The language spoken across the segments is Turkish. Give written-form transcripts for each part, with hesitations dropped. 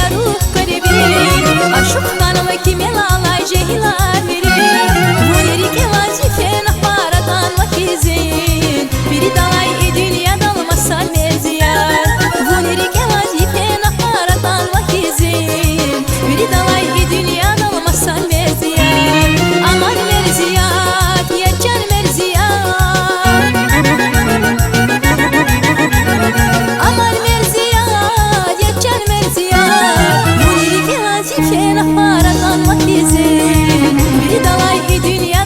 я рух корабель, а шухтаном кимела жehila veri. Vuneri ke vazife nahparatan vakizin, biri dalay dünya dalmasa meziyar. Vuneri ke vazife nahparatan vakizin, biri dalay dünya dalmasa meziyar. Aman merziyat, yecan merziyat. Aman merziyat, yecan merziyat. Vuneri ke vazife nahparatan vakizin, biri dalay dünya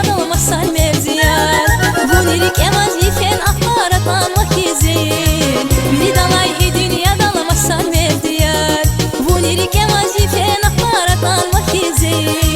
dalmasa meziyar. Vuneri ke vazife nahparatan vakizin, biri dalay dünya dalmasa meziyar. Vuneri ke vazife nahparatan vakizin.